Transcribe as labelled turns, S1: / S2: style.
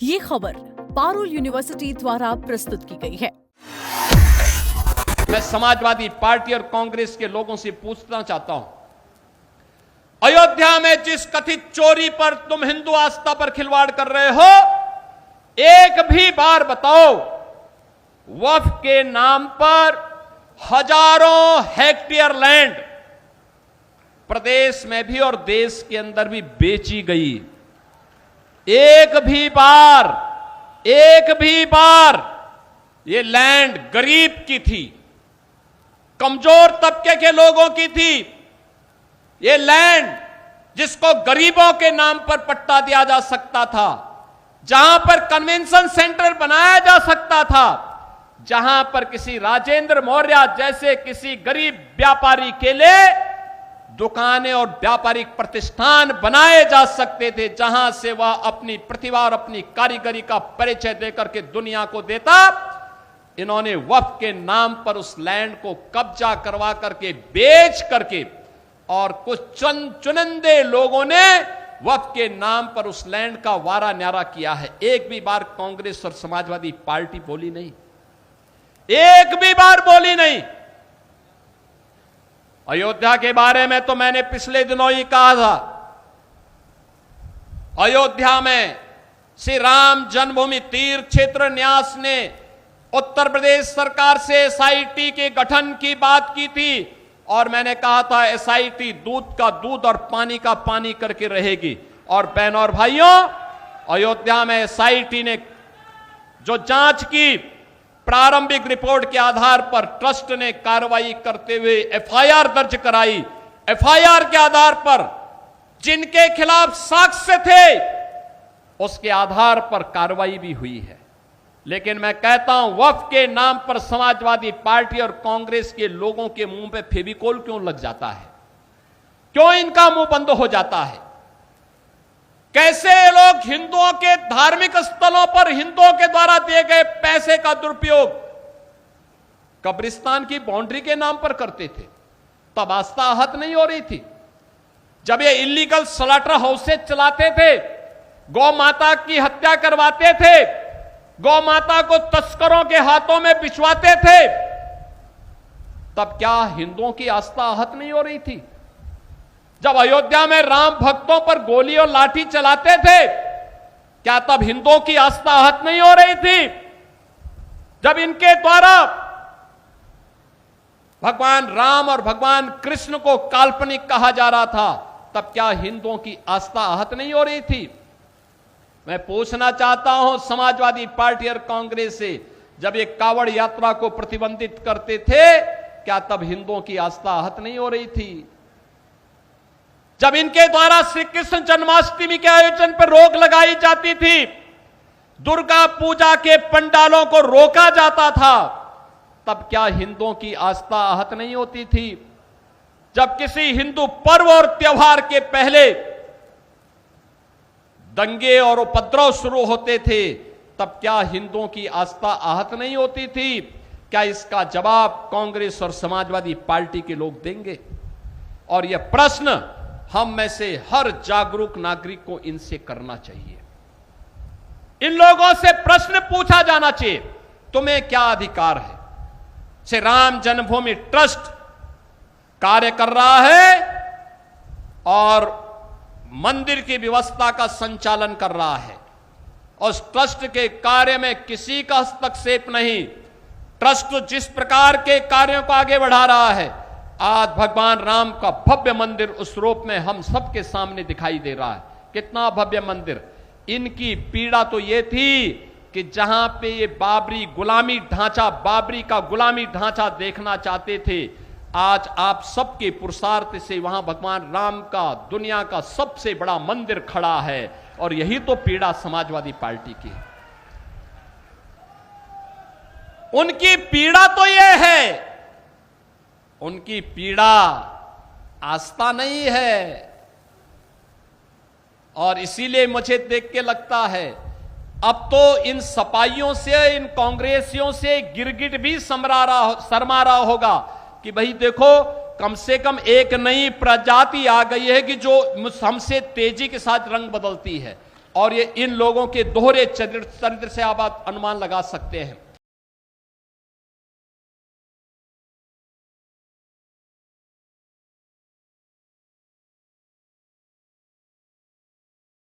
S1: ये खबर पारुल यूनिवर्सिटी द्वारा प्रस्तुत की गई है।
S2: मैं समाजवादी पार्टी और कांग्रेस के लोगों से पूछना चाहता हूं, अयोध्या में जिस कथित चोरी पर तुम हिंदू आस्था पर खिलवाड़ कर रहे हो, एक भी बार बताओ वक्फ के नाम पर हजारों हेक्टेयर लैंड प्रदेश में भी और देश के अंदर भी बेची गई। एक भी बार ये लैंड गरीब की थी, कमजोर तबके के लोगों की थी। ये लैंड जिसको गरीबों के नाम पर पट्टा दिया जा सकता था, जहां पर कन्वेंशन सेंटर बनाया जा सकता था, जहां पर किसी राजेंद्र मौर्य जैसे किसी गरीब व्यापारी के लिए दुकानें और व्यापारिक प्रतिष्ठान बनाए जा सकते थे, जहां से वह अपनी प्रतिभा और अपनी कारीगरी का परिचय देकर के दुनिया को देता। इन्होंने वक्फ के नाम पर उस लैंड को कब्जा करवा करके बेच करके, और कुछ चुनिंदे लोगों ने वक्फ के नाम पर उस लैंड का वारा न्यारा किया है। एक भी बार कांग्रेस और समाजवादी पार्टी बोली नहीं, एक भी बार बोली नहीं। अयोध्या के बारे में तो मैंने पिछले दिनों ही कहा था, अयोध्या में श्री राम जन्मभूमि तीर्थ क्षेत्र न्यास ने उत्तर प्रदेश सरकार से एसआईटी के गठन की बात की थी, और मैंने कहा था एसआईटी दूध का दूध और पानी का पानी करके रहेगी। और बहनों और भाइयों, अयोध्या में एसआईटी ने जो जांच की, प्रारंभिक रिपोर्ट के आधार पर ट्रस्ट ने कार्रवाई करते हुए एफआईआर दर्ज कराई। एफआईआर के आधार पर जिनके खिलाफ साक्ष्य थे, उसके आधार पर कार्रवाई भी हुई है। लेकिन मैं कहता हूं, वक्फ के नाम पर समाजवादी पार्टी और कांग्रेस के लोगों के मुंह पे फेविकोल क्यों लग जाता है? क्यों इनका मुंह बंद हो जाता है? कैसे ये लोग हिंदुओं के धार्मिक स्थलों पर हिंदुओं के द्वारा दिए गए पैसे का दुरुपयोग कब्रिस्तान की बाउंड्री के नाम पर करते थे? तब आस्था आहत नहीं हो रही थी। जब ये इलीगल स्लॉटर हाउसेज चलाते थे, गौ माता की हत्या करवाते थे, गौ माता को तस्करों के हाथों में बिछवाते थे, तब क्या हिंदुओं की आस्था आहत नहीं हो रही थी? जब अयोध्या में राम भक्तों पर गोली और लाठी चलाते थे, क्या तब हिंदुओं की आस्था आहत नहीं हो रही थी? जब इनके द्वारा भगवान राम और भगवान कृष्ण को काल्पनिक कहा जा रहा था, तब क्या हिंदुओं की आस्था आहत नहीं हो रही थी? मैं पूछना चाहता हूं समाजवादी पार्टी और कांग्रेस से, जब ये कावड़ यात्रा को प्रतिबंधित करते थे, क्या तब हिंदुओं की आस्था आहत नहीं हो रही थी? जब इनके द्वारा श्री कृष्ण जन्माष्टमी के आयोजन पर रोक लगाई जाती थी, दुर्गा पूजा के पंडालों को रोका जाता था, तब क्या हिंदुओं की आस्था आहत नहीं होती थी? जब किसी हिंदू पर्व और त्योहार के पहले दंगे और उपद्रव शुरू होते थे, तब क्या हिंदुओं की आस्था आहत नहीं होती थी? क्या इसका जवाब कांग्रेस और समाजवादी पार्टी के लोग देंगे? और यह प्रश्न हम में से हर जागरूक नागरिक को इनसे करना चाहिए। इन लोगों से प्रश्न पूछा जाना चाहिए, तुम्हें क्या अधिकार है? श्री राम जन्मभूमि ट्रस्ट कार्य कर रहा है और मंदिर की व्यवस्था का संचालन कर रहा है, और उस ट्रस्ट के कार्य में किसी का हस्तक्षेप नहीं। ट्रस्ट जिस प्रकार के कार्यों को आगे बढ़ा रहा है, आज भगवान राम का भव्य मंदिर उस रूप में हम सबके सामने दिखाई दे रहा है। कितना भव्य मंदिर! इनकी पीड़ा तो यह थी कि जहां पे ये बाबरी का गुलामी ढांचा देखना चाहते थे, आज आप सबके पुरुषार्थ से वहां भगवान राम का दुनिया का सबसे बड़ा मंदिर खड़ा है। और यही तो पीड़ा समाजवादी पार्टी की है। उनकी पीड़ा तो यह है, उनकी पीड़ा आस्था नहीं है। और इसीलिए मुझे देख के लगता है, अब तो इन सपाइयों से, इन कांग्रेसियों से गिरगिट भी शर्मा रहा होगा कि भाई देखो, कम से कम एक नई प्रजाति आ गई है कि जो हमसे तेजी के साथ रंग बदलती है। और ये इन लोगों के दोहरे चरित्र से आप अनुमान लगा सकते हैं।